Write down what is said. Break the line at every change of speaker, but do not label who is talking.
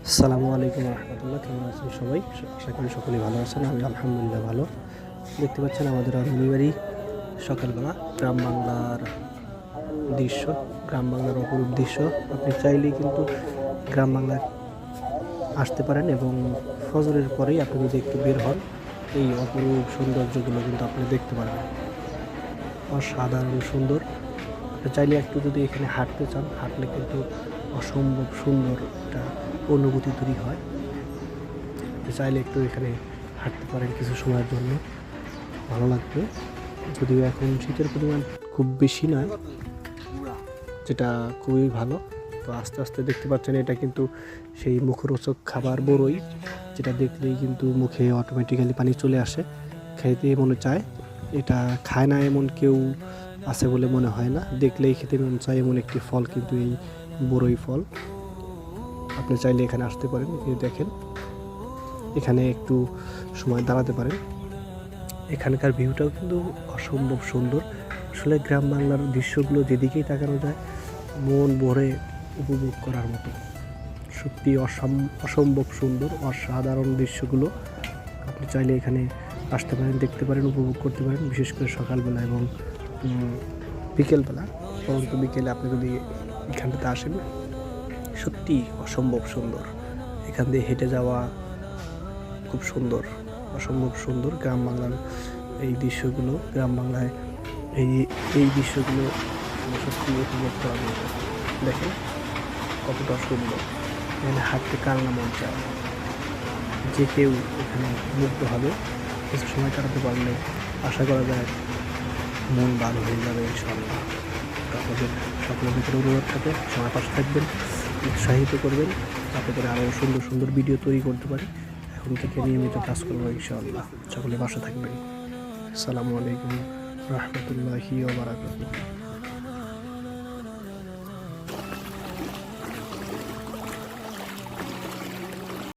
আসসালামু আলাইকুম রহমতুল্লাহ। কেমন আছেন সবাই? আশা করি সকলেই ভালো আছেন। আমি আলহামদুলিল্লাহ ভালো। দেখতে পাচ্ছেন আমাদের মিনিবাড়ি সকালবেলা গ্রাম বাংলার দৃশ্য, গ্রাম বাংলার অপরূপ দৃশ্য। আপনি চাইলেই কিন্তু গ্রাম বাংলায় আসতে পারেন এবং ফজরের পরেই আপনি যদি একটু বের হন, এই অপরূপ সৌন্দর্যগুলো কিন্তু আপনি দেখতে পারবেন। অসাধারণ সুন্দর। আপনি চাইলে একটু যদি এখানে হাঁটতে চান, হাঁটলে কিন্তু অসম্ভব সুন্দর একটা অনুভূতি তৈরি হয়। আপনি চাইলে একটু এখানে হাঁটতে পারেন কিছু সময়ের জন্য, ভালো লাগবে। যদিও এখন শীতের পরিমাণ খুব বেশি নয়, যেটা খুবই ভালো। তো আস্তে আস্তে দেখতে পাচ্ছেন এটা কিন্তু সেই মুখরোচক খাবার বড়ই, যেটা দেখলেই কিন্তু মুখে অটোমেটিক্যালি পানি চলে আসে, খেতে মনে চায়। এটা খায় না এমন কেউ আছে বলে মনে হয় না, দেখলেই খেতে মন চায় এমন একটি ফল কিন্তু এই বড়ই ফল। আপনি চাইলে এখানে আসতে পারেন, দেখেন এখানে একটু সময় দাঁড়াতে পারেন। এখানকার ভিউটাও কিন্তু অসম্ভব সুন্দর। আসলে গ্রাম বাংলার দৃশ্যগুলো যেদিকেই তাকানো যায় মন ভরে উপভোগ করার মতো। সত্যি অসম্ভব সুন্দর, অসাধারণ দৃশ্যগুলো। আপনি চাইলে এখানে আসতে পারেন, দেখতে পারেন, উপভোগ করতে পারেন, বিশেষ করে সকালবেলা এবং বিকেলবেলা। পরন্ত বিকেলে আপনি যদি এখানটাতে আসেন, সত্যি অসম্ভব সুন্দর। এখান দিয়ে হেঁটে যাওয়া খুব সুন্দর, অসম্ভব সুন্দর। গ্রাম বাংলার এই দৃশ্যগুলো, গ্রাম বাংলায় এই এই দৃশ্যগুলো সত্যি উপভোগ করার মতো। দেখেন কতটা সুন্দর। এখানে হাঁটতে কার না মন চায়, যে কেউ এখানে মুগ্ধ হবে। কিছু সময় কাটাতে পারলে আশা করা যায় মন ভালো হয়ে যাবে ইনশাআল্লাহ। আপনাদের সকলের ভিতরে অনুরোধ থাকে, সময় পাশে থাকবেন, উৎসাহিত করবেন, যাতে করে আরও সুন্দর সুন্দর ভিডিও তৈরি করতে পারি। এখন থেকে নিয়মিত কাজ করবো ইনশাআল্লাহ। সকলে বাসা থাকবেন। আসসালামু আলাইকুম রহমতুল্লাহি ওয়া বারাকাতুহু।